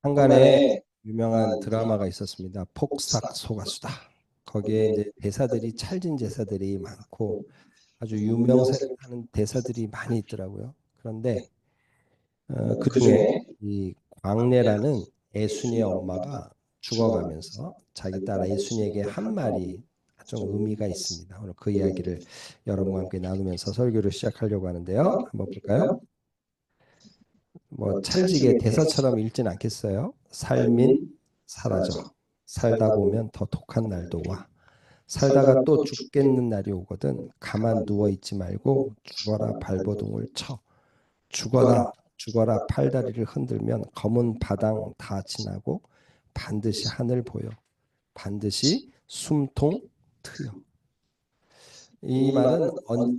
한간에 유명한 드라마가 있었습니다. 폭삭 소가수다. 거기에 이제 대사들이 찰진 대사들이 많고 아주 유명세하는 대사들이 많이 있더라고요. 그런데 그중에 이 광래라는 애순이의 엄마가 죽어가면서 자기 딸 애순이에게 한 말이 좀 의미가 있습니다. 오늘 그 이야기를 여러분과 함께 나누면서 설교를 시작하려고 하는데요. 한번 볼까요? 뭐 찰지게 대사처럼 읽진 않겠어요? 삶인 사라져. 살다 보면 더 독한 날도 와. 살다가 또 죽겠는 날이 오거든 가만 누워 있지 말고 죽어라 발버둥을 쳐. 죽어라 팔다리를 흔들면 검은 바당 다 지나고 반드시 하늘 보여. 반드시 숨통 트여. 이 말은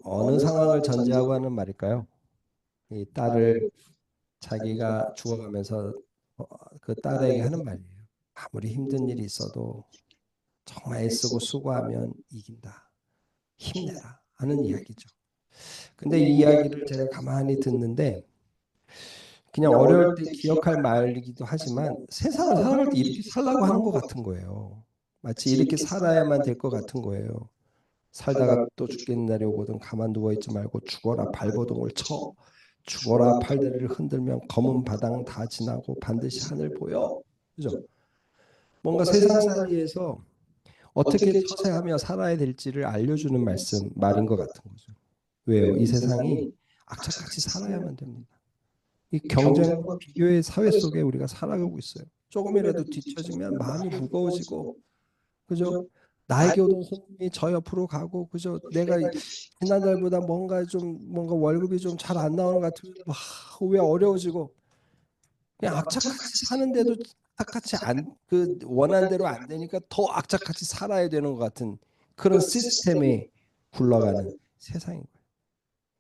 어느 상황을 전제하고 하는 말일까요? 이 딸을 자기가 죽어가면서 어, 그 딸에게 하는 말이에요. 아무리 힘든 일이 있어도 정말 애쓰고 수고하면 이긴다. 힘내라 하는 이야기죠. 근데 이 이야기를 제가 가만히 듣는데 그냥 어려울 때 기억할 말이기도 하지만 세상을 살아갈 때 이렇게 살라고 하는 것 같은 거예요. 마치 이렇게 살아야만 될 것 같은 거예요. 살다가 또 죽겠는 날이 오거든 가만 누워있지 말고 죽어라 발버둥을 쳐. 죽어라 팔다리를 흔들면 검은 바당 다 지나고 반드시 하늘 보여. 그죠? 뭔가 세상살이에서 어떻게 처세하며 살아야 될지를 알려주는 말인 것 같은 거죠. 왜요? 이 세상이 악착같이 살아야만 됩니다. 이 경쟁과 비교의 사회 속에 우리가 살아가고 있어요. 조금이라도 뒤처지면 마음이 무거워지고, 그죠? 나에게 오던 손님이 저 옆으로 가고, 그죠? 내가 지난달보다 뭔가 월급이 좀 잘 안 나오는 것 같으면 왜 어려워지고, 그냥 악착같이 사는데도 악착같이 그 원하는 대로 안 되니까 더 악착같이 살아야 되는 것 같은 그런 시스템에 굴러가는 세상인 거예요.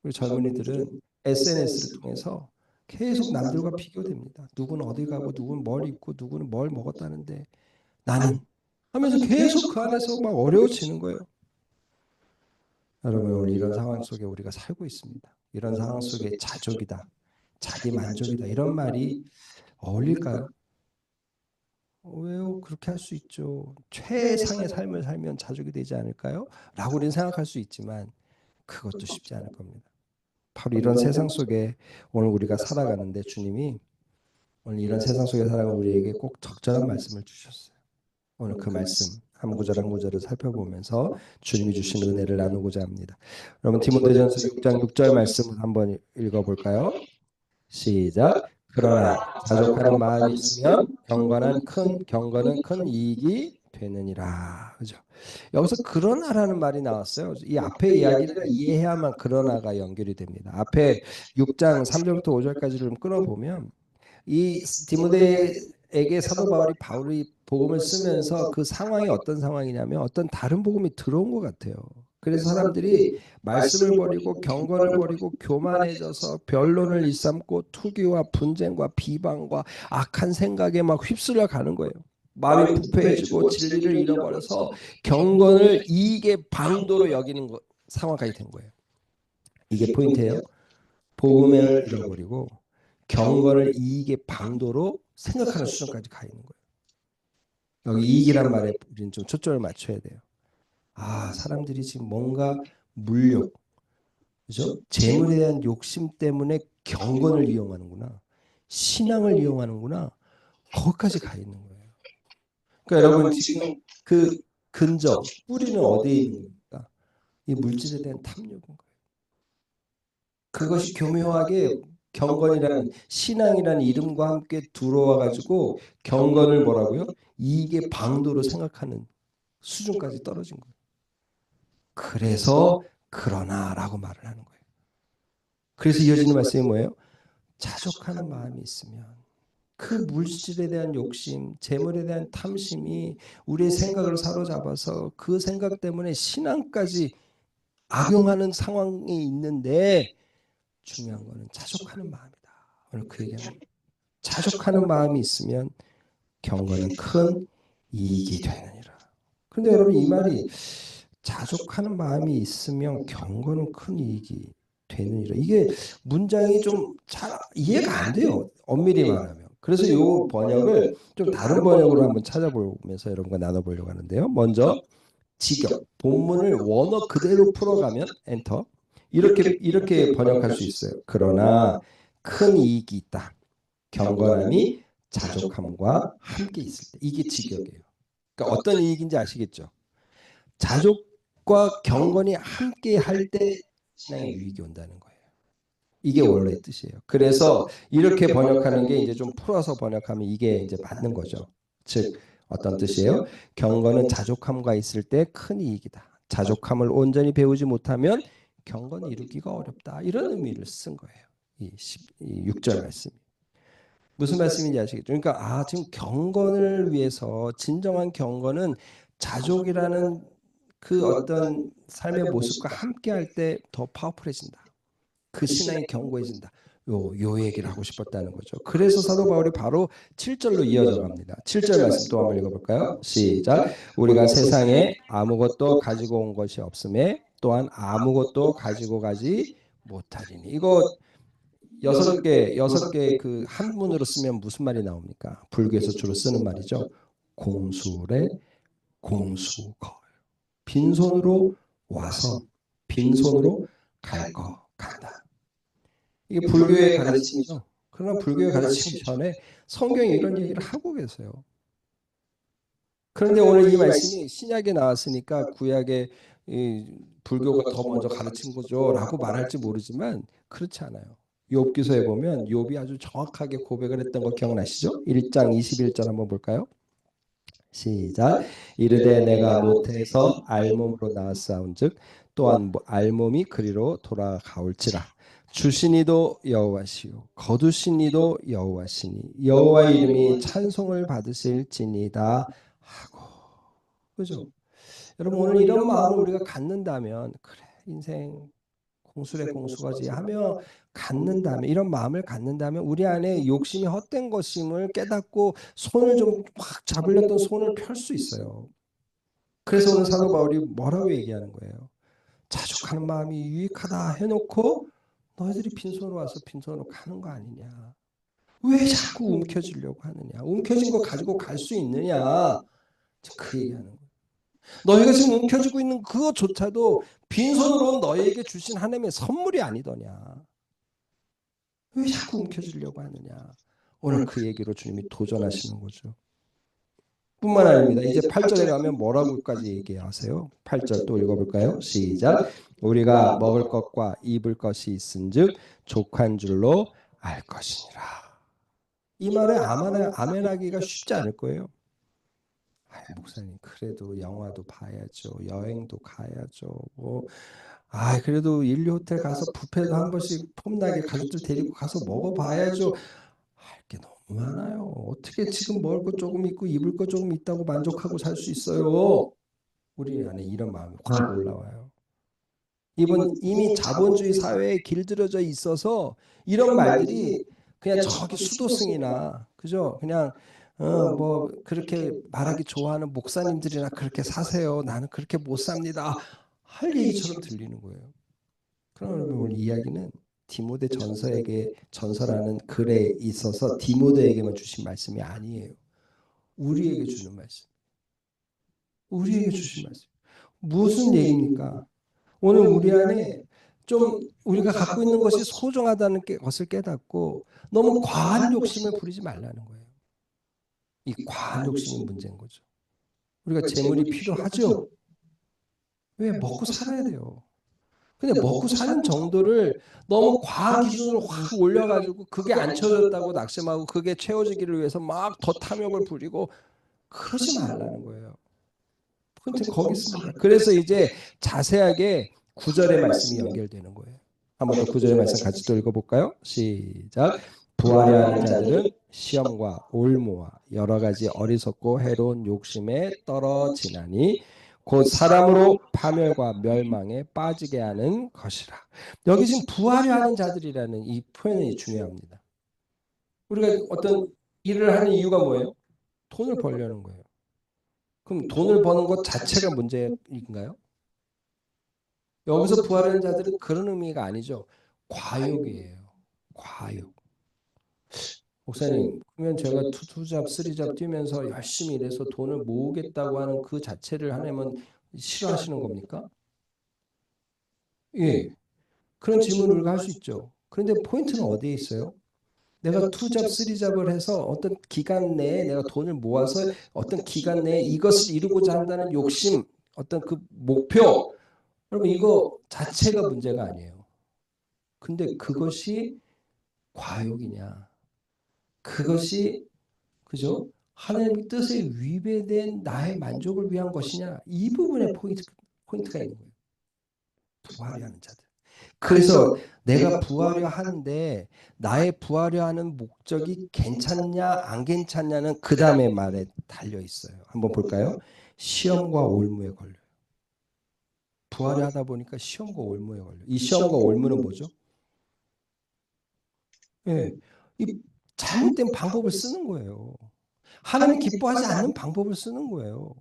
우리 젊은이들은 SNS를 통해서 계속 남들과 비교됩니다. 누구는 어디 가고 누구는 뭘 입고 누구는 뭘 먹었다는데 나는 하면서 계속 그 안에서 막 어려워지는 거예요. 여러분 오늘 이런 상황 속에 우리가 살고 있습니다. 이런 상황 속에 자족이다, 자기 만족이다 이런 말이 어울릴까요? 왜요? 그렇게 할 수 있죠. 최상의 삶을 살면 자족이 되지 않을까요? 라고 우리는 생각할 수 있지만 그것도 쉽지 않을 겁니다. 바로 이런 세상 속에 오늘 우리가 살아가는데 주님이 오늘 이런 세상 속에 살아가는 우리에게 꼭 적절한 말씀을 주셨어요. 오늘 그 말씀 한 구절 한 구절을 살펴보면서 주님이 주신 은혜를 나누고자 합니다. 여러분 디모데전서 6장 6절 말씀을 한번 읽어볼까요? 시작. 그러나 자족하는 마음이 있으면 경건은 큰 이익이 되느니라. 그죠? 여기서 그러나라는 말이 나왔어요. 이 앞에 이야기를 이해해야만 그러나가 연결이 됩니다. 앞에 6장 3절부터 5절까지를 좀 끊어보면 이 디모데에게 사도 바울이 복음을 쓰면서 그 상황이 어떤 상황이냐면 어떤 다른 복음이 들어온 것 같아요. 그래서 사람들이 말씀을 버리고 경건을 버리고 교만해져서 변론을 일삼고 투기와 분쟁과 비방과 악한 생각에 막 휩쓸려 가는 거예요. 마음이 부패해지고 진리를 잃어버려서 경건을 이익의 방도로 여기는 상황까지 된 거예요. 이게 포인트예요. 복음을 잃어버리고 경건을 이익의 방도로 생각하는 수준까지 가 있는 거예요. 여기 이익이란 말에 우리는 좀 초점을 맞춰야 돼요. 사람들이 지금 뭔가 물욕, 그죠? 재물에 대한 욕심 때문에 경건을 이용하는구나. 신앙을 이용하는구나. 거기까지 가 있는 거예요. 그러니까 여러분 지금 그 근저, 뿌리는 어디에 있는 겁니까? 이 물질에 대한 탐욕인 거예요. 그것이 교묘하게 경건이라는 신앙이라는 이름과 함께 들어와 가지고 경건을 뭐라고요? 이익의 방도로 생각하는 수준까지 떨어진 거예요. 그래서 그러나라고 말을 하는 거예요. 그래서 이어지는 말씀이 뭐예요? 자족하는 마음이 있으면 그 물질에 대한 욕심, 재물에 대한 탐심이 우리의 생각을 사로잡아서 그 생각 때문에 신앙까지 악용하는 상황이 있는데 중요한 거는 자족하는 마음이다. 오늘 그 얘기하는 자족하는 마음이 있으면 경건은 큰 이익이 되느니라. 그런데 여러분 이 말이 자족하는 마음이 있으면 경건은 큰 이익이 되느니라. 이게 문장이 좀 잘 이해가 안 돼요. 엄밀히 말하면. 그래서 이 번역을 좀 다른 번역으로 한번 찾아보면서 여러분과 나눠보려고 하는데요. 먼저 직역, 본문을 원어 그대로 풀어가면 엔터. 이렇게 번역할 수 있어요. 그러나 큰 이익이 있다. 경건함이 자족함과 함께 있을 때. 이게 직역이에요. 그러니까 어떤 이익인지 아시겠죠? 자족과 경건이 함께 할 때 신앙에 유익이 온다는 거예요. 이게 원래 뜻이에요. 그래서 이렇게 번역하는 게 이제 좀 풀어서 번역하면 이게 이제 맞는 거죠. 즉 어떤 뜻이에요? 경건은 자족함과 있을 때 큰 이익이다. 자족함을 온전히 배우지 못하면 경건을 이루기가 어렵다. 이런 의미를 쓴 거예요. 이 6절 말씀. 무슨 말씀인지 아시겠죠? 그러니까 지금 경건을 위해서 진정한 경건은 자족이라는 그 어떤 삶의 모습과 함께 할 때 더 파워풀해진다. 그 신앙이 견고해진다. 요 얘기를 하고 싶었다는 거죠. 그래서 사도 바울이 바로 7절로 이어져 갑니다. 7절 말씀 또 한번 읽어볼까요? 시작. 우리가 세상에 아무것도 가지고 온 것이 없음에 또한 아무것도 가지고 가지 못하리니. 이거 여섯 개 그 한문으로 쓰면 무슨 말이 나옵니까? 불교에서 주로 쓰는 말이죠. 공수래 공수거. 빈손으로 와서 빈손으로 갈 거 간다. 이게 불교의 가르침이죠. 그러나 불교의 가르침 전에 성경이 이런 얘기를 하고 계세요. 그런데 오늘 이 말씀이 신약에 나왔으니까 구약의 이 불교가 더 먼저 가르친 거죠라고 말할지 모르지만 그렇지 않아요. 욥기서에 보면 욥이 아주 정확하게 고백을 했던 거 기억나시죠? 1장 21절 한번 볼까요? 시작. 이르되 내가 모태에서 알몸으로 나았사온즉 또한 알몸이 그리로 돌아가올지라. 주시니도 여호와시요 거두시니도 여호와시니 여호와의 이름이 찬송을 받으실지니이다 하고. 그죠? 여러분 오늘 이런 마음을 우리가 갖는다면 그래 인생 공수래 공수거지 하며 갖는다면 이런 마음을 갖는다면 우리 안에 욕심이 헛된 것임을 깨닫고 손을 좀 확 잡으렸던 손을 펼 수 있어요. 그래서 오늘 사도 바울이 뭐라고 얘기하는 거예요? 자족하는 마음이 유익하다 해놓고 너희들이 빈손으로 와서 빈손으로 가는 거 아니냐. 왜 자꾸 움켜쥐려고 하느냐. 움켜진 거 가지고 갈 수 있느냐. 그 얘기하는 거예요. 너희가 지금 움켜쥐고 있는 그것조차도 빈손으로 온 너희에게 주신 하나님의 선물이 아니더냐. 왜 자꾸 움켜쥐려고 하느냐. 오늘 그 얘기로 주님이 도전하시는 거죠. 뿐만 아닙니다. 이제 8절에 가면 뭐라고까지 얘기하세요? 8절 또 읽어볼까요? 시작. 우리가 먹을 것과 입을 것이 있은즉 족한 줄로 알 것이니라. 이 말에 아멘하기가 쉽지 않을 거예요. 목사님 그래도 영화도 봐야죠. 여행도 가야죠. 그래도 인류 호텔 가서 뷔페도 한 번씩 폼나게 가족들 데리고 가서 먹어봐야죠. 할 게 너무 많아요. 어떻게 지금 먹을 거 조금 있고 입을 거 조금 있다고 만족하고 살 수 있어요? 우리 안에 이런 마음이 확 올라와요. 이미 자본주의 사회에 길들여져 있어서 이런 말들이 그냥 저기 수도승이나 그죠? 그냥 뭐 그렇게 말하기 좋아하는 목사님들이나 그렇게 사세요. 나는 그렇게 못 삽니다. 할 얘기처럼 들리는 거예요. 그러면 오늘 이야기는 디모데 전서에게 전서라는 글에 있어서 디모데에게만 주신 말씀이 아니에요. 우리에게 주는 말씀. 우리에게 주신 말씀. 무슨 얘기입니까? 오늘 우리 안에 좀 우리가 갖고 있는 것이 소중하다는 것을 깨닫고 너무 과한 욕심을 부리지 말라는 거예요. 이 과한 욕심이 문제인 거죠. 우리가 재물이 필요하죠. 왜? 먹고 살아야 돼요. 근데 먹고 사는 정도를 너무 과한 기준으로 확 올려가지고 그게 안 채워졌다고 낙심하고 그게 채워지기를 위해서 막 더 탐욕을 부리고 그러지 말라는 거예요. 근데 거기 있습니다. 그래서 이제 자세하게 9절의 말씀이 연결되는 거예요. 한번 더 9절의 말씀 같이 또 읽어볼까요? 시작. 부하려 하는 자들은 시험과 올무와 여러 가지 어리석고 해로운 욕심에 떨어지나니 곧 사람으로 파멸과 멸망에 빠지게 하는 것이라. 여기 지금 부하려 하는 자들이라는 이 표현이 중요합니다. 우리가 어떤 일을 하는 이유가 뭐예요? 돈을 벌려는 거예요. 그럼 돈을 버는 것 자체가 문제인가요? 여기서 부하려는 자들은 그런 의미가 아니죠. 과욕이에요. 과욕. 목사님, 그러면 제가 투잡, 쓰리잡 뛰면서 열심히 일해서 돈을 모으겠다고 하는 그 자체를 하나님은 싫어하시는 겁니까? 예. 그런 질문을 우리가 할 수 있죠. 그런데 포인트는 어디에 있어요? 내가 투잡, 쓰리잡을 해서 어떤 기간 내에 내가 돈을 모아서 어떤 기간 내에 이것을 이루고자 한다는 욕심, 어떤 그 목표, 여러분 이거 자체가 문제가 아니에요. 근데 그것이 과욕이냐? 그것이 그죠? 하나님의 뜻에 위배된 나의 만족을 위한 것이냐? 이 부분에 포인트가 있는 거예요. 부하려 하는 자들. 그래서 내가 부하려 하는데 나의 부하려 하는 목적이 괜찮냐 안 괜찮냐는 그 다음에 말에 달려 있어요. 한번 볼까요? 시험과 올무에 걸려요. 부하려 하다 보니까 시험과 올무에 걸려요. 이 시험과 올무는 뭐죠? 예, 이 잘못된 방법을 쓰는 거예요. 하나님 기뻐하지 않는 방법을 쓰는 거예요.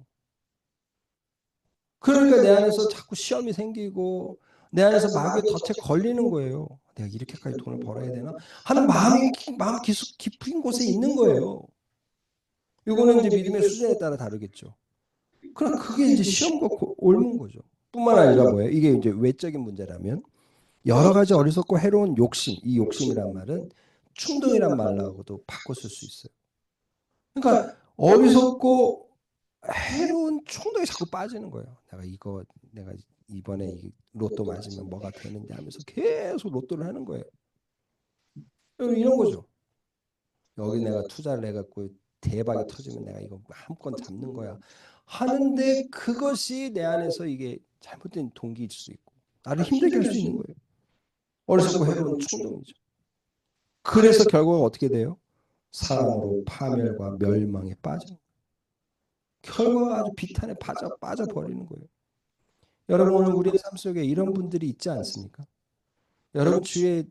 그러니까 내 안에서 자꾸 시험이 생기고 내 안에서 마귀의 덫에 걸리는 거예요. 내가 이렇게까지 돈을 벌어야 되나 하는 마음 기숙 깊은 곳에 있는 거예요. 이거는 이제 믿음의 수준에 따라 다르겠죠. 그러나 그게 이제 시험과 옮은 거죠. 뿐만 아니라 뭐예요? 이게 이제 외적인 문제라면 여러 가지 어리석고 해로운 욕심, 이 욕심이란 말은 충동이란 말하고도 바꿔 쓸 수 있어요. 그러니까 어리석고 해로운 충동에 자꾸 빠지는 거예요. 내가 이번에 이 로또 맞으면 뭐가 되는데 하면서 계속 로또를 하는 거예요. 이런 거죠. 여기 내가 투자를 해갖고 대박이 터지면 내가 이거 한 건 잡는 거야. 하는데 그것이 내 안에서 이게 잘못된 동기일 수 있고 나를 힘들게 할 수 있는 거예요. 어리석고 해로운 충동이죠. 그래서 결국 어떻게 돼요? 사랑으로 파멸과 멸망에 빠져. 결과가 아주 비탄에 빠져버리는 거예요. 여러분 오늘 우리의 삶 속에 이런 분들이 있지 않습니까? 여러분 주위에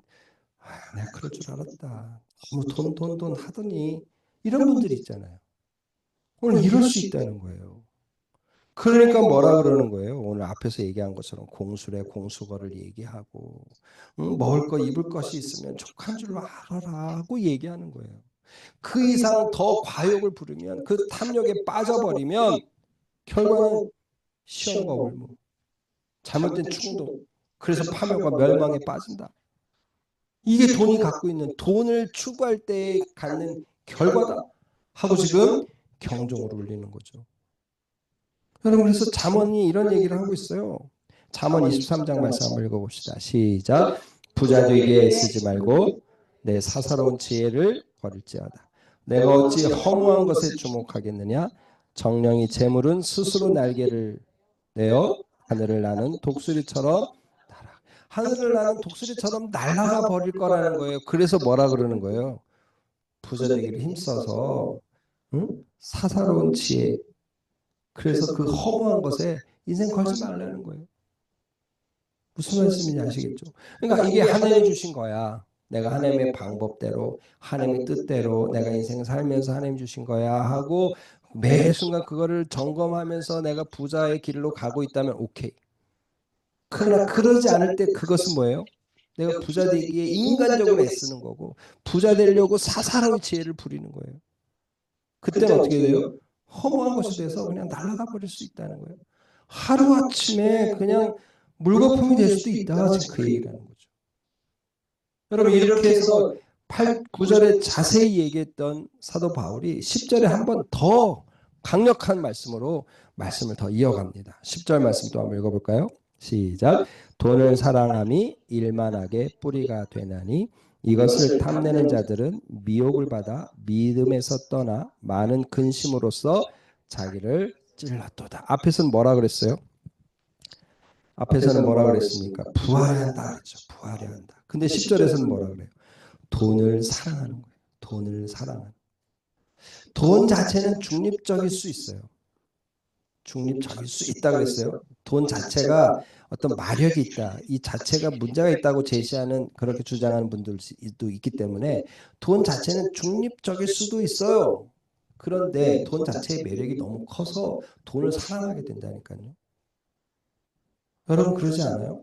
내가 그럴 줄 알았다. 너무 돈 하더니 이런 분들이 있잖아요. 오늘 이럴 수 있다는 거예요. 그러니까 뭐라 그러는 거예요? 오늘 앞에서 얘기한 것처럼 공수래 공수거를 얘기하고 먹을 거 입을 것이 있으면 족한 줄로 알아라 하고 얘기하는 거예요. 그 이상 더 과욕을 부르면 그 탐욕에 빠져버리면 결과는 시험과 올무, 잘못된 충동, 그래서 파멸과 멸망에 빠진다. 이게 돈이 갖고 있는 돈을 추구할 때 갖는 결과다 하고 지금 경종을 울리는 거죠. 여러분 그래서 잠언이 이런 얘기를 하고 있어요. 잠언 23장 말씀 한번 읽어봅시다. 시작. 부자되게 애쓰지 말고 내 사사로운 지혜를 버릴지어다. 내가 어찌 허무한 것에 주목하겠느냐. 정령이 재물은 스스로 날개를 내어 하늘을 나는 독수리처럼 하늘을 나는 독수리처럼 날아가 버릴 거라는 거예요. 그래서 뭐라 그러는 거예요? 부자 되기를 힘써서 사사로운 지혜. 그래서 그 허무한 것에 인생 걸지 말라는 거예요. 무슨 말씀인지 아시겠죠? 그러니까 이게 하나님이 주신 거야. 내가 하나님의 방법대로 하나님의 뜻대로 내가 인생을 살면서 하나님이 주신 거야 하고 매 순간 그거를 점검하면서 내가 부자의 길로 가고 있다면 오케이. 그러나 그러지 않을 때 그것은 뭐예요? 내가 부자 되기에 인간적으로 애쓰는 거고 부자 되려고 사사로이 지혜를 부리는 거예요. 그때는 어떻게 돼요? 허무한 것이 돼서 그냥 날아가 버릴 수 있다는 거예요. 하루아침에 그냥 물거품이 될 수도 있다. 지금 그 얘기를 하는 거죠. 여러분 이렇게 해서 8, 9절에 자세히 얘기했던 사도 바울이 10절에 한 번 더 강력한 말씀으로 말씀을 더 이어갑니다. 10절 말씀 또 한번 읽어볼까요? 시작. 돈을 사랑함이 일만하게 뿌리가 되나니 이것을 탐내는 자들은 미혹을 받아 믿음에서 떠나 많은 근심으로써 자기를 찔렀도다. 앞에서는 뭐라 그랬어요? 앞에서는 뭐라 그랬습니까? 부하려 한다 그랬죠. 부하려 한다. 근데 10절에서는 뭐라 그래요? 돈을 사랑하는 거예요. 돈을 사랑하는. 돈 자체는 중립적일 수 있어요. 중립적일 수 있다 그랬어요. 돈 자체가 어떤 마력이 있다. 이 자체가 문제가 있다고 제시하는 그렇게 주장하는 분들도 있기 때문에 돈 자체는 중립적일 수도 있어요. 그런데 돈 자체의 매력이 너무 커서 돈을 사랑하게 된다니까요. 여러분 그러지 않아요?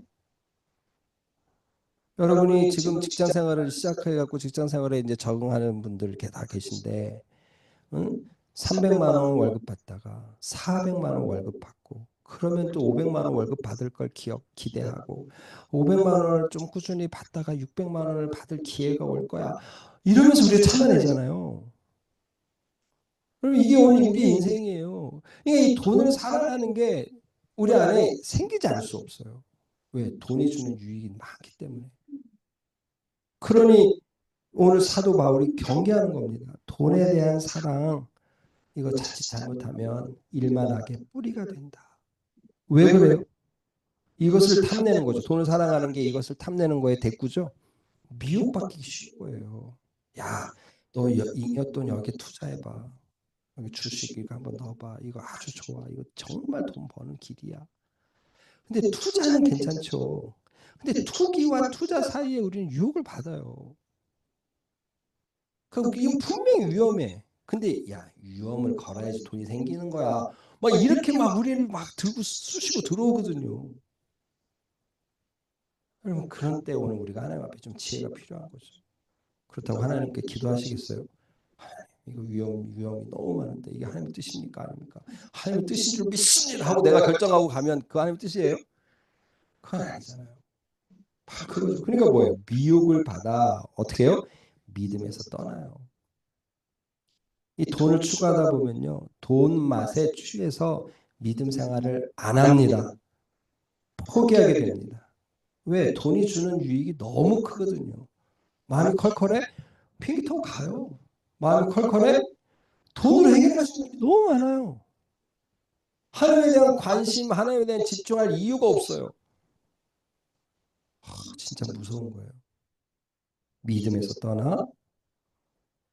여러분이 지금 직장 생활을 시작해 갖고 직장 생활에 이제 적응하는 분들 이렇게 다 계신데, 응? 300만 원 월급 받다가 400만 원 월급 받고, 그러면 또 500만 원 월급 받을 걸 기대하고, 500만 원을 좀 꾸준히 받다가 600만 원을 받을 기회가 올 거야, 이러면서 우리가 참아내잖아요. 그럼 이게 오늘 우리 인생이에요. 그러니까 이 돈을 사랑하는 게 우리 안에 생기지 않을 수 없어요. 왜? 돈이 주는 유익이 많기 때문에. 그러니 오늘 사도 바울이 경계하는 겁니다. 돈에 대한 사랑, 이거 자칫 잘못하면 일만하게 뿌리가 된다. 왜 그래요? 이것을 탐내는 거죠. 돈을 사랑하는 게 이것을 탐내는 거에 대꾸죠. 미혹받기 쉬운 거예요. 야, 너 잉여돈 여기 투자해봐. 여기 주식 이거 한번 넣어봐. 이거 아주 좋아. 이거 정말 돈 버는 길이야. 근데 투자는 괜찮죠. 근데 투기와 투자 사이에 우리는 유혹을 받아요. 이건 분명히 위험해. 근데 야, 위험을 걸어야지 돈이 생기는 거야. 막 이렇게 막 우리를 막 들고 쑤시고 들어오거든요. 여러분, 그런 때 오늘 우리가 하나님 앞에 좀 지혜가 필요한 거죠. 그렇다고 하나님께 기도하시겠어요? 하나님, 이거 위험이 너무 많은데 이게 하나님의 뜻입니까? 아닙니까? 하나님의 뜻인 줄 믿습니다 하고 내가 결정하고 가면 그 하나님의 뜻이에요? 그건 아니잖아요. 바로 그거죠. 그러니까 뭐예요? 미혹을 받아 어떻게 해요? 믿음에서 떠나요. 이 돈을 추구하다 보면요, 돈 맛에 취해서 믿음 생활을 안 합니다. 포기하게 됩니다. 왜? 돈이 주는 유익이 너무 크거든요. 마음이 컬컬해? 비행기 타고 가요. 마음이 컬컬해? 돈으로 해결할 수 있는 게 너무 많아요. 하나님에 대한 관심, 하나님에 대한 집중할 이유가 없어요. 진짜 무서운 거예요. 믿음에서 떠나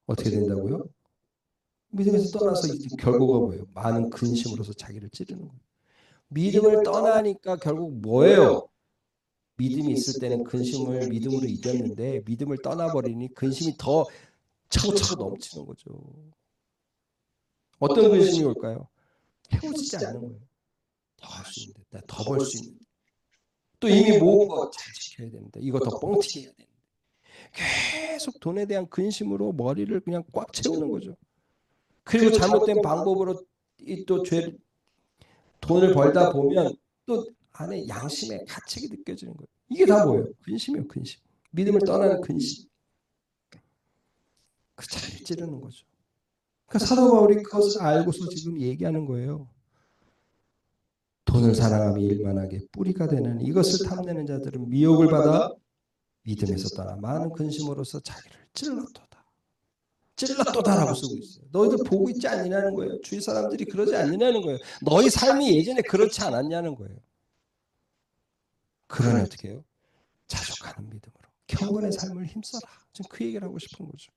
어떻게 된다고요? 믿음에서 떠나서 이제 결과가 뭐예요? 많은 근심으로서 자기를 찌르는 거예요. 믿음을 떠나니까 결국 뭐예요? 믿음이 있을 때는 근심을 믿음으로 이겼는데 믿음을 떠나버리니 근심이 더 차고차고 넘치는 거죠. 어떤 근심이 올까요? 채워지지 않는 거예요. 더 할 수 있는데, 더 벌 수 있는데, 또 이미 모은 거 잘 지켜야 되는데, 이거 더 뻥튀기 해야 되는데, 계속 돈에 대한 근심으로 머리를 그냥 꽉 채우는 거죠. 그리고 잘못된 방법으로 또 돈을 벌다 보면 또 안에 양심의 가책이 느껴지는 거예요. 이게 다 뭐예요? 근심이에요, 근심. 믿음을 떠나는 근심. 그 잘 찌르는 거죠. 그러니까 사도 바울이 그것을 알고서 지금 얘기하는 거예요. 돈을 사랑하며 일만하게 뿌리가 되는 이것을 탐내는 자들은 미혹을 받아 믿음에서 떠나 많은 근심으로써 자기를 찔렀도다. 찔렀도다라고 쓰고 있어요. 너희들 보고 있지 않느냐는 거예요. 주위 사람들이 그러지 않느냐는 거예요. 너희 삶이 예전에 그렇지 않았냐는 거예요. 그러니 어떻게 해요? 자족하는 믿음으로 경건의 삶을 힘써라. 지금 그 얘기를 하고 싶은 거죠.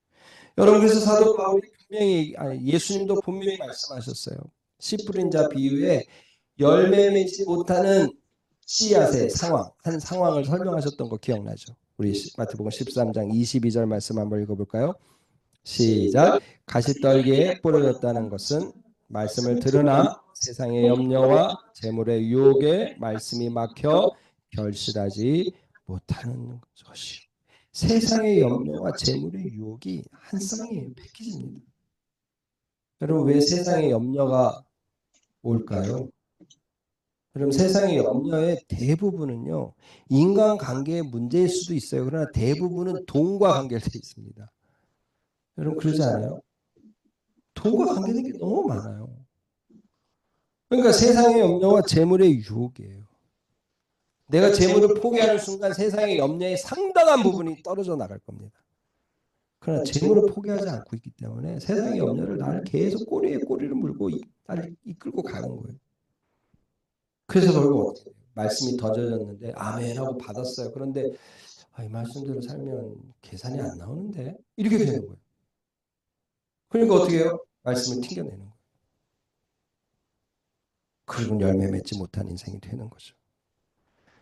여러분, 그래서 사도 바울이 분명히 예수님도 분명히 말씀하셨어요. 씨 뿌린 자 비유에 열매 맺지 못하는 씨앗의 상황, 한 상황을 설명하셨던 거 기억나죠? 우리 마태복음 13장 22절 말씀 한번 읽어볼까요? 시작. 가시떨기에 뿌려졌다는 것은 말씀을 들으나 세상의 염려와 재물의 유혹에 말씀이 막혀 결실하지 못하는 것이요. 세상의 염려와 재물의 유혹이 한 쌍이에요. 패키지입니다. 여러분, 왜 세상의 염려가 올까요? 그럼 세상의 염려의 대부분은요, 인간관계의 문제일 수도 있어요. 그러나 대부분은 돈과 관계되어 있습니다. 여러분, 그러지 않아요? 돈과 관계된 게 너무 많아요. 그러니까 세상의 염려와 재물의 유혹이에요. 내가 재물을 포기하는 순간 세상의 염려의 상당한 부분이 떨어져 나갈 겁니다. 그러나 재물을 포기하지 않고 있기 때문에 세상의 염려를 나를 계속 꼬리에 꼬리를 물고 나를 이끌고 가는 거예요. 그래서 결국 어떻게 돼요? 말씀이 던져졌는데 아멘 하고 받았어요. 그런데 이 말씀대로 살면 계산이 안 나오는데 이렇게 되는 거예요. 그러니까 어떻게 해요? 말씀을 튕겨내는 거예요. 그리고 열매 맺지 못한 인생이 되는 거죠.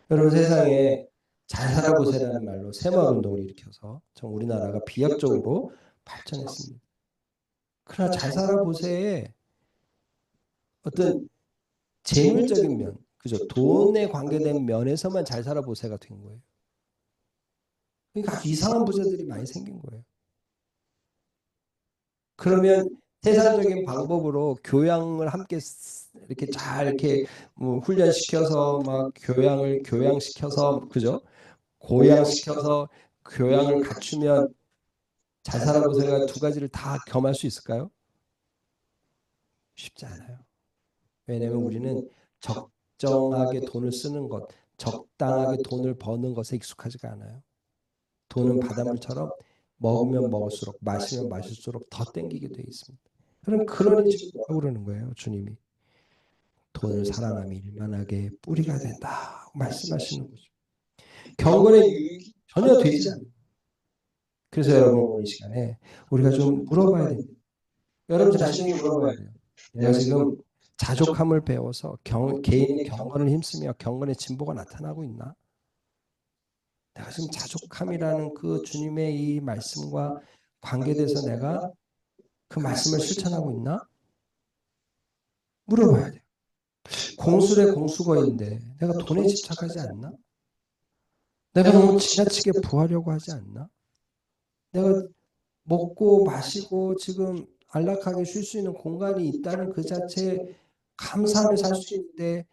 여러분, 세상에 잘 살아보세라는 말로 새마을운동을 일으켜서 전 우리나라가 비약적으로 발전했습니다. 그러나 잘 살아보세의 어떤 재물적인 면, 그죠? 돈에 관계된 면에서만 잘 살아보세가 된 거예요. 그러니까 아주 이상한 부자들이 많이 생긴 거예요. 그러면 세상적인 방법으로 교양을 함께 이렇게 잘 이렇게 뭐 훈련시켜서 막 교양시켜서 그죠? 고양시켜서 교양을 갖추면 잘 살아보세요가 두 가지를 다 겸할 수 있을까요? 쉽지 않아요. 왜냐하면 우리는 적정하게 돈을 쓰는 것, 적당하게 돈을 버는 것에 익숙하지가 않아요. 돈은 바닷물처럼 먹으면 먹을수록 마시면 마실수록 더 땡기게 되어 있습니다. 그럼 그러니 지금 뭐라고 그러는 거예요? 주님이 돈을 사랑함이 일만하게 뿌리가 된다 말씀하시는 거죠. 경건의 유익이 전혀 되지 않아요. 그래서 여러분 오늘 이 시간에 우리가 좀 물어봐야 됩니다. 여러분 자신에게 물어봐야 돼요. 내가 지금 자족함을 배워서 개인의 경건을 힘쓰며 경건의 진보가 나타나고 있나? 내가 지금 자족함이라는 그 주님의 이 말씀과 관계돼서 내가 그 말씀을 실천하고 있나? 물어봐야 돼요. 공술의 공수거인데 내가 돈에 집착하지 않나? 내가 너무 지나치게 부하려고 하지 않나? 내가 먹고 마시고 지금 안락하게 쉴 수 있는 공간이 있다는 그 자체에 감사하며 살 수 있는데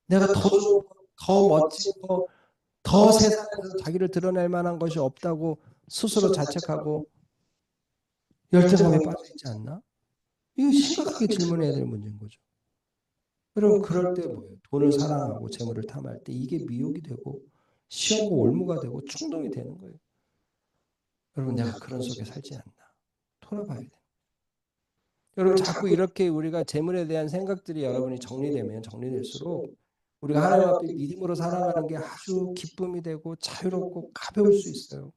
내가 더 좋은 거, 더 멋진 거, 더 세상에서 자기를 드러낼 만한 것이 없다고 스스로 자책하고 열등감에 빠져 있지 않나? 이거 심각하게 질문해야 될 문제인 거죠. 여러분 그럴 때 뭐예요? 돈을 사랑하고 재물을 탐할 때 이게 미혹이 되고 시험과 올무가 되고 충동이 되는 거예요. 여러분 내가 그런 속에 살지 않나? 돌아봐야 돼요. 여러분 자꾸 이렇게 우리가 재물에 대한 생각들이 여러분이 정리되면 정리될수록 우리가 하나님 앞에 믿음으로 살아가는 게 아주 기쁨이 되고 자유롭고 가벼울 수 있어요.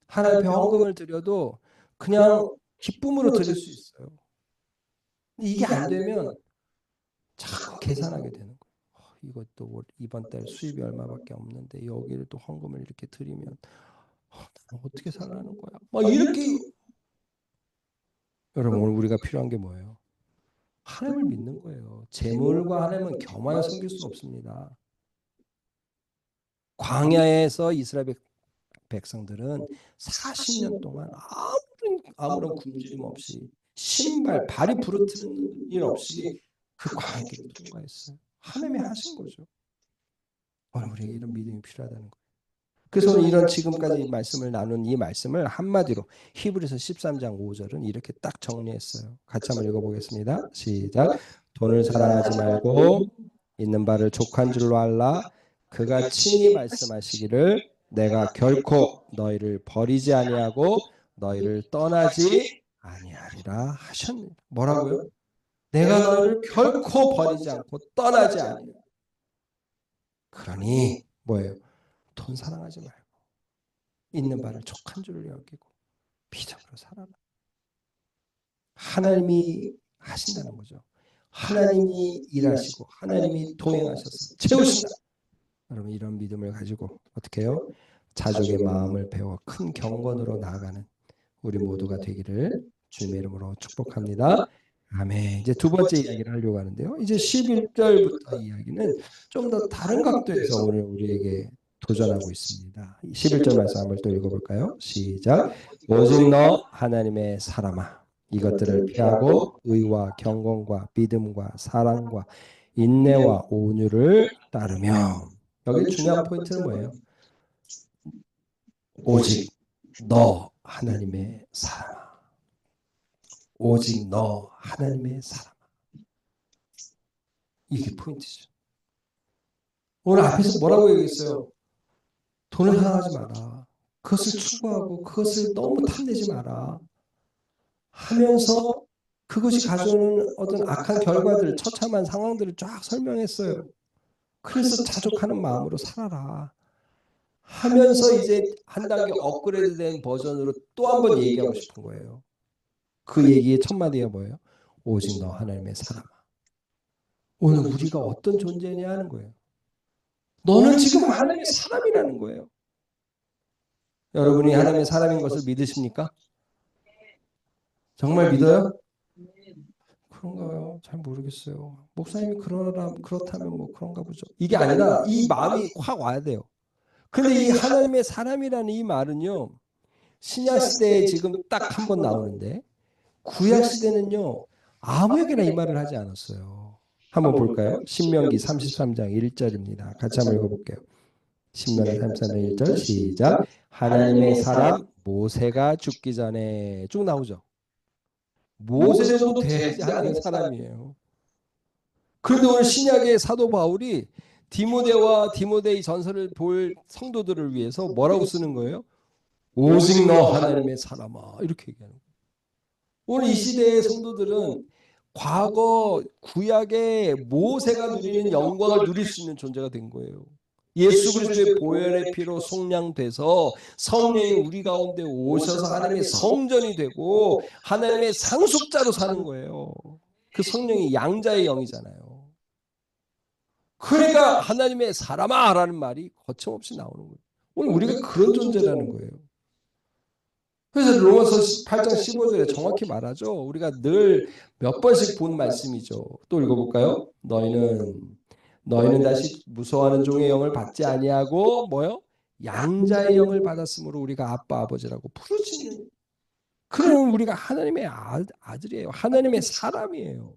하나님 앞에 헌금을 드려도 그냥 기쁨으로 드릴 수 있어요. 근데 이게 안 되면 자꾸 계산하게 되는 거예요. 이것도 이번 달 수입이 얼마밖에 없는데 여기를 또 헌금을 이렇게 드리면 나는 어떻게 살라는 거야? 막 이렇게 여러분 오늘 우리가 필요한 게 뭐예요? 하나님을 믿는 거예요. 재물과 하나님은 겸하여 섬길 수 없습니다. 광야에서 이스라엘 백성들은 40년 동안 아무런 굶주림 없이 신발, 발이 부르트는 일 없이 그 광야길을 통과했어요. 하나님이 하신 거죠. 오늘 우리에게 이런 믿음이 필요하다는 거예요. 그래서 오늘 이런 지금까지 말씀을 나눈 이 말씀을 한마디로 히브리서 13장 5절은 이렇게 딱 정리했어요. 같이 한번 읽어보겠습니다. 시작. 돈을 사랑하지 말고 있는 바를 족한 줄로 알라. 그가 친히 말씀하시기를 내가 결코 너희를 버리지 아니하고 너희를 떠나지 아니하리라 하셨느니라. 뭐라고요? 내가 너희를 결코 버리지 않고 떠나지 아니하리라. 그러니 뭐예요? 돈 사랑하지 말고 있는 바를 족한 줄로 여기고 믿음으로 살아라. 하나님이 하신다는 거죠. 하나님이 일하시고 하나님이 동행하셔서 채우신다. 여러분 이런 믿음을 가지고 어떻게 해요? 자족의 마음을 배워 큰 경건으로 나아가는 우리 모두가 되기를 주님의 이름으로 축복합니다. 아멘. 이제 두 번째 이야기를 하려고 하는데요. 이제 11절부터 이야기는 좀 더 다른 각도에서 오늘 우리에게 도전하고 있습니다. 11절 말씀 한번 또 읽어볼까요? 시작. 오직 너 하나님의 사람아 이것들을 피하고 의와 경건과 믿음과 사랑과 인내와 온유를 따르며 여기 중요한 포인트는 뭐예요? 오직 너 하나님의 사람아. 오직 너 하나님의 사람아. 이게 포인트죠. 오늘 앞에서 뭐라고 얘기했어요? 돈을 사랑하지 마라. 그것을 추구하고 그것을 너무 탐내지 마라. 하면서 그것이 가져오는 어떤 악한 결과들, 처참한 상황들을 쫙 설명했어요. 그래서 자족하는 마음으로 살아라. 하면서 이제 한 단계 업그레이드된 버전으로 또 한 번 얘기하고 싶은 거예요. 그 얘기의 첫 마디가 뭐예요? 오직 너 하나님의 사람아. 오늘 우리가 어떤 존재냐 하는 거예요. 너는 지금 하나님의 사람이라는 거예요. 여러분이 하나님의 사람인 것을 믿으십니까? 정말 믿어요? 그런가요? 잘 모르겠어요. 목사님이 그렇다면 뭐 그런가 보죠. 이게 아니라 이 마음이 확 와야 돼요. 그런데 이 하나님의 사람이라는 이 말은요, 신약 시대에 지금 딱 한 번 나오는데 구약 시대는요 아무에게나 이 말을 하지 않았어요. 한번 볼까요? 신명기 33장 1절입니다. 같이 한번 읽어볼게요. 신명기 33장 1절 시작. 하나님의 사람 모세가 죽기 전에 쭉 나오죠. 모세 정도 돼야지 하나님의 사람이에요. 그런데 오늘 신약의 사도 바울이 디모데와 디모데의 전서를 볼 성도들을 위해서 뭐라고 쓰는 거예요? 오직 너 하나님의 사람아, 이렇게 얘기하는 거예요. 오늘 이 시대의 성도들은 과거 구약의 모세가 누리는 영광을 누릴 수 있는 존재가 된 거예요. 예수 그리스도의 보혈의 피로 속량돼서 성령이 우리 가운데 오셔서 하나님의 성전이 되고 하나님의 상속자로 사는 거예요. 그 성령이 양자의 영이잖아요. 그러니까 하나님의 사람아 라는 말이 거침없이 나오는 거예요. 오늘 우리가 그런 존재라는 거예요. 그래서 로마서 8장 15절에 정확히 말하죠. 우리가 늘 몇 번씩 본 말씀이죠. 또 읽어볼까요? 너희는 다시 무서워하는 종의 영을 받지 아니하고 뭐요? 양자의 영을 받았으므로 우리가 아빠 아버지라고 부르짖는. 그러면 우리가 하나님의 아들이에요. 하나님의 사람이에요.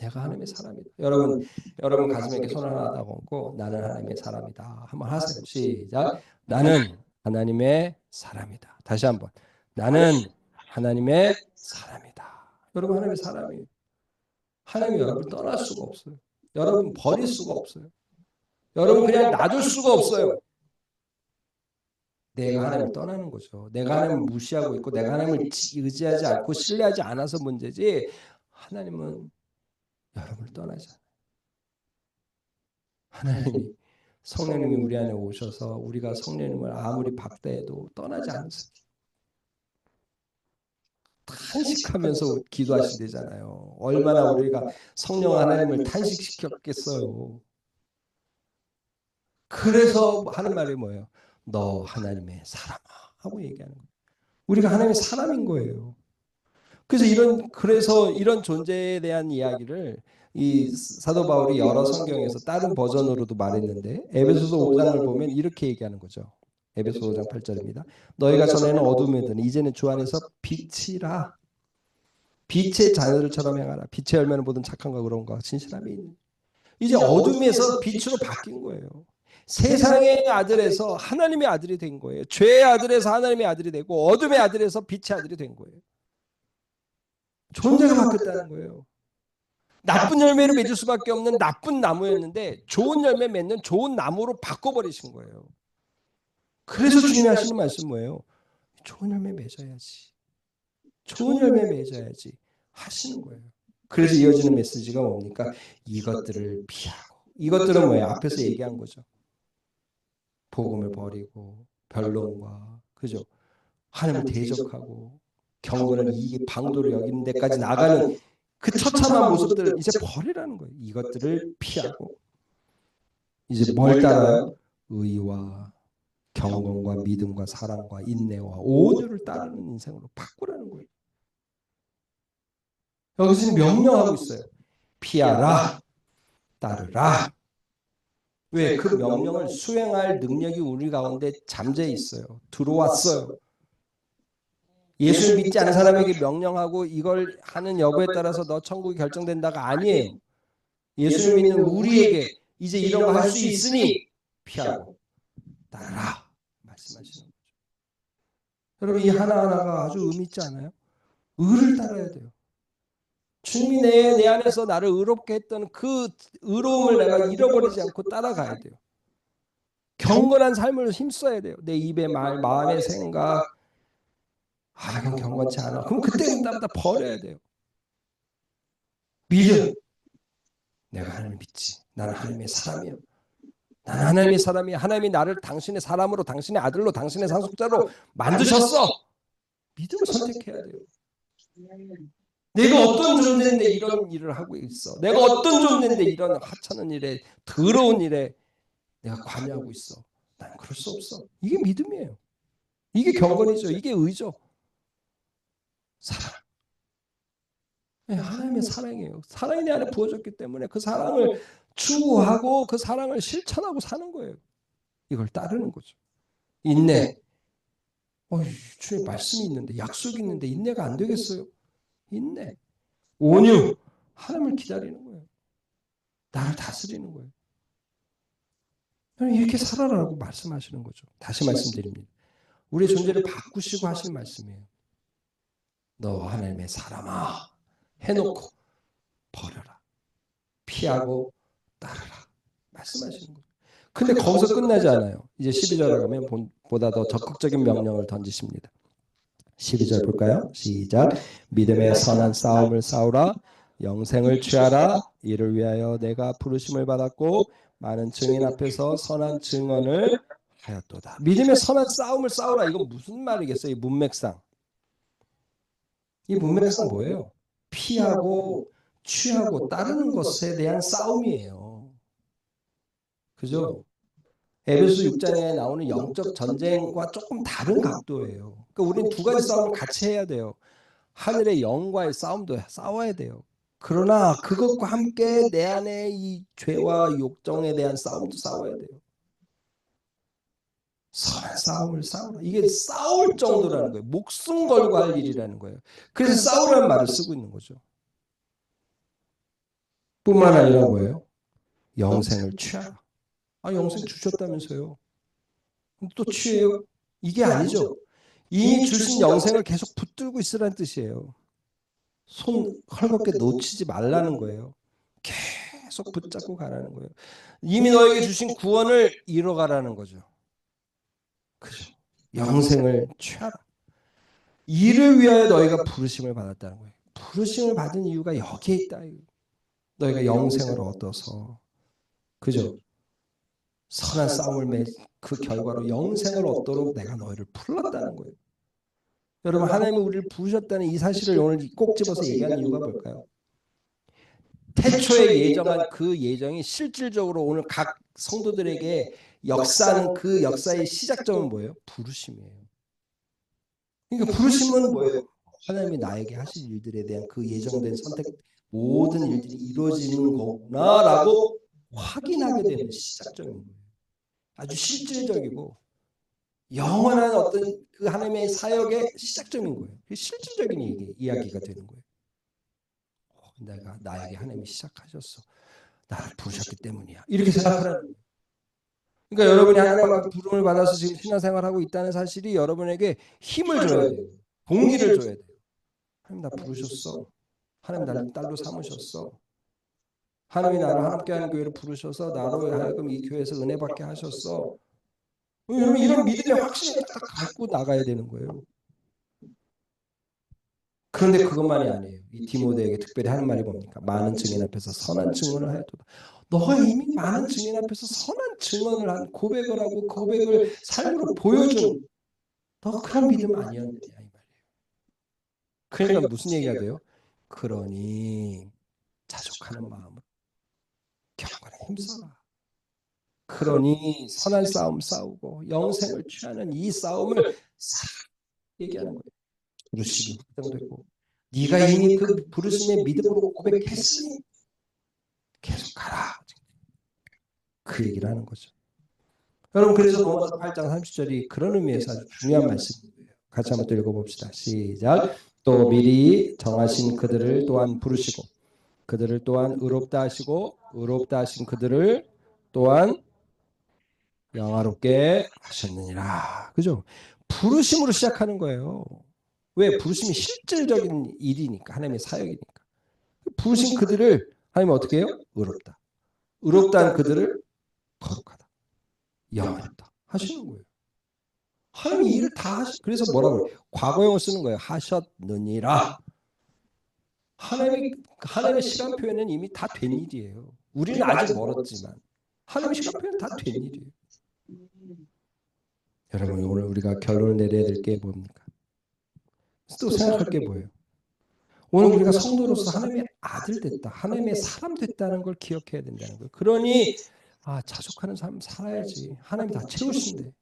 내가 하나님의 사람이다. 여러분 가슴에 이렇게 손 하나 딱 얹고 나는 하나님의 사람이다. 한번 하세요. 시작. 나는 하나님의 사람이다. 다시 한번. 나는 하나님의 사람이다. 여러분 하나님의 사람이에요. 하나님이 여러분을 떠날 수가 없어요. 여러분 버릴 수가 없어요. 여러분 그냥 놔둘 수가 없어요. 내가 하나님을 떠나는 거죠. 내가 하나님을 무시하고 있고 내가 하나님을 의지하지 않고 신뢰하지 않아서 문제지 하나님은 여러분을 떠나지 않아요. 하나님이 성령님이 우리 안에 오셔서 우리가 성령님을 아무리 박대해도 떠나지 않으세요. 탄식하면서 기도하신대잖아요. 얼마나 우리가 성령 하나님을 탄식시켰겠어요. 그래서 하는 말이 뭐예요? 너 하나님의 사람아 하고 얘기하는 거예요. 우리가 하나님의 사람인 거예요. 그래서 이런 존재에 대한 이야기를 이 사도 바울이 여러 성경에서 다른 버전으로도 말했는데 에베소서 5장을 보면 이렇게 얘기하는 거죠. 에베소 5장 8절입니다. 너희가 전에는 어둠이더니 이제는 주 안에서 빛이라. 빛의 자녀들처럼 행하라. 빛의 열매는 모든 착함과 의로움과 진실함이 있는. 이제 어둠에서 빛으로 바뀐 거예요. 세상의 아들에서 하나님의 아들이 된 거예요. 죄의 아들에서 하나님의 아들이 되고 어둠의 아들에서 빛의 아들이 된 거예요. 존재가 바뀌었다는 거예요. 나쁜 열매를 맺을 수밖에 없는 나쁜 나무였는데 좋은 열매 맺는 좋은 나무로 바꿔버리신 거예요. 그래서 주님이 하시는 말씀 뭐예요? 좋은 열매 맺어야지. 좋은 열매 맺어야지 하시는 거예요. 그래서 이어지는 메시지가 뭡니까? 이것들을 피하고. 이것들은 뭐예요? 앞에서 얘기한 거죠. 복음을 버리고 변론과 그죠? 하나님을 대적하고 경건을 이익의 방도를 여기는 데까지 나가는 그 처참한 모습들을 이제 버리라는 거예요. 이것들을 피하고 이제 뭘 따라요? 의와 경건과 믿음과 사랑과 인내와 온유를 따르는 인생으로 바꾸라는 거예요. 여기서 명령하고 있어요. 피하라, 따르라. 왜? 그 명령을 수행할 능력이 우리 가운데 잠재 있어요. 들어왔어요. 예수를 믿지 않은 사람에게 명령하고 이걸 하는 여부에 따라서 너 천국이 결정된다가 아니에요. 예수를 믿는 우리에게 이제 이런 거 할 수 있으니 피하고 따르라 말씀하시는 거죠. 여러분 이 하나하나가 아주 의미 있지 않아요? 의를 따라야 돼요. 주님이 내 안에서 나를 의롭게 했던 그 의로움을 내가 잃어버리지 않고 따라가야 돼요. 경건한 삶을 힘써야 돼요. 내 입의 말, 마음의 생각 이건 경건치 않아. 그럼 그때부터 버려야 돼요. 믿음. 내가 하나님을 믿지. 나는 하나님의 사람이야. 나는 하나님의 사람이야. 하나님이 나를 당신의 사람으로, 당신의 아들로, 당신의 상속자로 만드셨어. 믿음을 선택해야 돼요. 내가 어떤 존재인데 이런 일을 하고 있어. 내가 어떤 존재인데 이런 하찮은 일에, 더러운 일에 내가 관여하고 있어. 난 그럴 수 없어. 이게 믿음이에요. 이게 경건이죠. 이게 의죠. 사랑. 하나님의 사랑이에요. 사랑이 내 안에 부어졌기 때문에 그 사랑을 추구하고 그 사랑을 실천하고 사는 거예요. 이걸 따르는 거죠. 인내. 주님 말씀이 있는데, 약속이 있는데 인내가 안 되겠어요? 인내. 온유. 하나님을 기다리는 거예요. 나를 다스리는 거예요. 이렇게 살아라고 말씀하시는 거죠. 다시 말씀드립니다. 우리의 존재를 바꾸시고 하시는 말씀이에요. 너 하나님의 사람아 해놓고 버려라. 피하고 따르라. 말씀하시는 거예요. 근데 거기서 끝나지 않아요. 이제 12절에 가면 보다 더 적극적인 명령을 던지십니다. 12절 볼까요? 시작. 믿음의 선한 싸움을 싸우라. 영생을 취하라. 이를 위하여 내가 부르심을 받았고 많은 증인 앞에서 선한 증언을 하였도다. 믿음의 선한 싸움을 싸우라. 이건 무슨 말이겠어요? 이 문맥상. 이 문맥상 뭐예요? 피하고 취하고 따르는 것에 대한 싸움이에요. 그죠? 에베소 6장에 나오는 영적 전쟁과 조금 다른 각도예요. 그러니까 우리는 두 가지 싸움을 같이 해야 돼요. 하늘의 영과의 싸움도 싸워야 돼요. 그러나 그것과 함께 내 안에 이 죄와 욕정에 대한 싸움도 싸워야 돼요. 선한 싸움을 싸우라. 이게 싸울 정도라는 거예요. 목숨 걸고 할 일이라는 거예요. 그래서 싸우라는 말을 쓰고 있는 거죠. 뿐만 아니라 뭐예요? 영생을 취하라. 영생 주셨다면서요. 또 취해요? 이게 아니죠. 이미 주신 영생을 계속 붙들고 있으라는 뜻이에요. 손 헐겁게 놓치지 말라는 거예요. 계속 붙잡고 가라는 거예요. 이미 너에게 주신 구원을 이뤄가라는 거죠. 그죠? 영생을 취하라. 이를 위하여 너희가 부르심을 받았다는 거예요. 부르심을 받은 이유가 여기에 있다. 너희가 영생을 얻어서. 그죠? 선한 싸움을 그 결과로 영생을 얻도록 내가 너희를 불렀다는 거예요. 여러분, 하나님은 우리를 부르셨다는 이 사실을 오늘 꼭 집어서 얘기하는 이유가 뭘까요? 태초에 예정한 그 예정이 실질적으로 오늘 각 성도들에게 역사하는 그 역사의 시작점은 뭐예요? 부르심이에요. 그러니까 부르심은 뭐예요? 하나님이 나에게 하실 일들에 대한 그 예정된 선택, 모든 일들이 이루어지는 거구나라고 확인하게 되는 시작점인 거예요. 아주 실질적이고 영원한 어떤 그 하나님의 사역의 시작점인 거예요. 실질적인 이야기가 되는 거예요. 내가 나에게 하나님이 시작하셨어. 나를 부르셨기 때문이야. 이렇게 생각하라는 거예요. 그러니까 여러분이 하나님 앞에 부름을 받아서 지금 신앙생활하고 있다는 사실이 여러분에게 힘을 줘야 돼요. 동기를 줘야 돼요. 하나님 나 부르셨어. 하나님 나를 딸로 삼으셨어. 하나님이 나를 함께하는 교회로 부르셔서 나로 하여금 이 교회에서 은혜 받게 하셨어. 여러분 이런 믿음의 확신을 딱 갖고 나가야 되는 거예요. 그런데 그것만이 아니에요. 이 디모데에게 특별히 하는 말이 뭡니까? 많은 증인 앞에서 선한 증언을 하였도다. 너가 이미 많은 증인 앞에서 선한 증언을 한 고백을 하고 고백을 삶으로 보여준 너 그런 믿음 아니었느냐 이 말이에요. 그러니까 무슨 얘기가 돼요? 그러니 자족하는 마음으로 경건에 힘써라. 그러니 선한 싸움 싸우고 영생을 취하는 이 싸움을 얘기하는 거예요. 부르심이 확정되고 네가 이미 그 부르심의 믿음으로 고백했으니 계속 가라. 그 얘기를 하는 거죠. 여러분 그래서 로마서 8장 30절이 그런 의미에서 아주 중요한 말씀이에요. 같이 한번 또 읽어봅시다. 시작. 또 미리 정하신 그들을 또한 부르시고 그들을 또한 의롭다 하시고 의롭다 하신 그들을 또한 영화롭게 하셨느니라. 그죠? 부르심으로 시작하는 거예요. 왜? 부르심이 실질적인 일이니까. 하나님의 사역이니까. 부르신 그들을 하나님은 어떻게 해요? 의롭다. 의롭다는 그들을 거룩하다. 영화롭다. 하시는 거예요. 하나님이 일을 다 하시. 그래서 뭐라고 그래요? 과거형을 쓰는 거예요. 하셨느니라. 하나님의 시간 표현은 이미 다 된 일이에요. 우리는 아직 멀었지만 하나님의 시간 표현은 다 된 일이에요. 여러분 오늘 우리가 결론을 내려야 될 게 뭡니까? 또 생각할 게 뭐예요? 오늘 우리가 성도로서 하나님의 아들 됐다. 하나님의 사람 됐다는 걸 기억해야 된다는 거예요. 그러니 자족하는 삶 살아야지. 하나님 다 채우신대.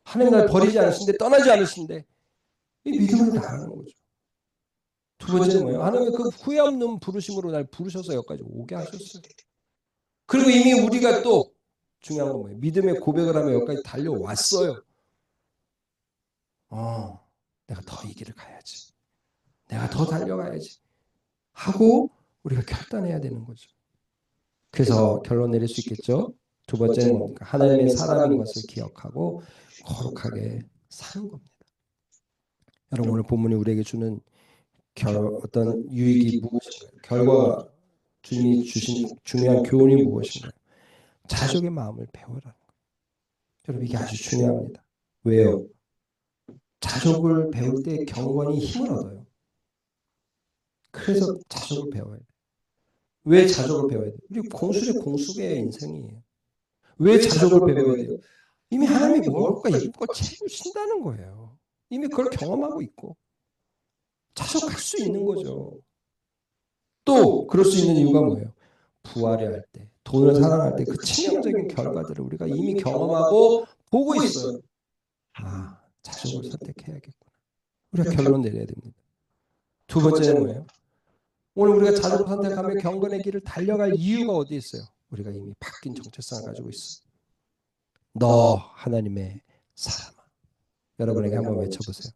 하나님 날 버리지 않으신데 떠나지 않으신데 이 믿음으로 나가는 거죠. 두 번째는 뭐예요? 하나님의 그 후회 없는 부르심으로 날 부르셔서 여기까지 오게 하셨어요. 그리고 이미 우리가 또 중요한 건 뭐예요? 믿음의 고백을 하며 여기까지 달려왔어요. 내가 더 이 길을 가야지. 내가 더 달려가야지. 하고 우리가 결단해야 되는 거죠. 그래서 결론 내릴 수 있겠죠. 두 번째는 뭡니까? 하나님의 사람인 것을 기억하고 거룩하게 사는 겁니다. 여러분 오늘 본문이 우리에게 주는 어떤 유익이 무엇인가요? 결과가 주님이 주신 중요한 교훈이 무엇인가요? 자족의 마음을 배워라는 거예요. 여러분 이게 아주 중요합니다. 왜요? 자족을 배울 때 경건이 힘을 얻어요. 그래서 자족을 배워야 돼요. 왜 자족을 배워야 돼요? 우리 공술의 공수의 인생이에요. 왜 자족을 배워야 돼요? 이미 하나님이 먹을 거 입을 거 채우신다는 거예요. 이미 그걸 경험하고 있고 자족할 수 있는 거죠. 또 그럴 수 있는 이유가 뭐예요? 부활을 할 때, 돈을 사랑할 때 그 치명적인 결과들을 우리가 이미 경험하고 보고 있어요. 자족을 선택해야겠구나. 우리가 결론 내려야 됩니다. 두 번째는 뭐예요? 오늘 우리가 자족을 선택하며 경건의 길을 달려갈 이유가 어디 있어요? 우리가 이미 바뀐 정체성을 가지고 있어요. 너 하나님의 사람아. 여러분에게 한번 외쳐보세요.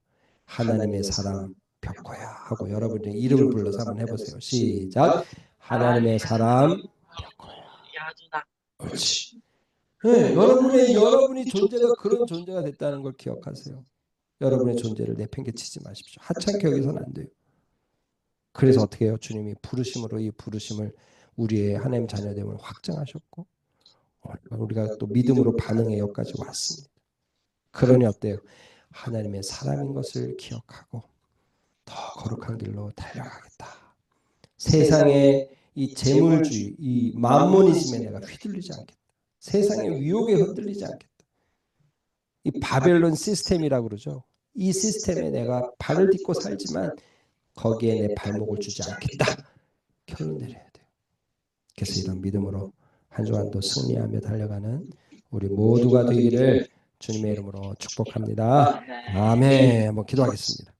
하나님의 사람 벽거야 하고 여러분의 이름을 불러서 한번 해보세요. 시작. 하나님의 사람 벽거야. 옳지. 네, 여러분이 존재가 그런 존재가 됐다는 걸 기억하세요. 여러분의 존재를 내팽개치지 마십시오. 하찮게 여기서는 안 돼요. 그래서 어떻게 해요? 주님이 부르심으로 이 부르심을 우리의 하나님 자녀됨을 확정하셨고 우리가 또 믿음으로 반응해 여기까지 왔습니다. 그러니 어때요? 하나님의 사람인 것을 기억하고 더 거룩한 길로 달려가겠다. 세상의 이 재물주의, 이 만모니즘에 내가 휘둘리지 않겠다. 세상의 유혹에 흔들리지 않겠다. 이 바벨론 시스템이라고 그러죠. 이 시스템에 내가 발을 딛고 살지만 거기에 내 발목을 주지 않겠다. 결론 내려야 돼요. 그래서 이런 믿음으로 한 주간도 승리하며 달려가는 우리 모두가 되기를 주님의 이름으로 축복합니다. 아멘. 한번 기도하겠습니다.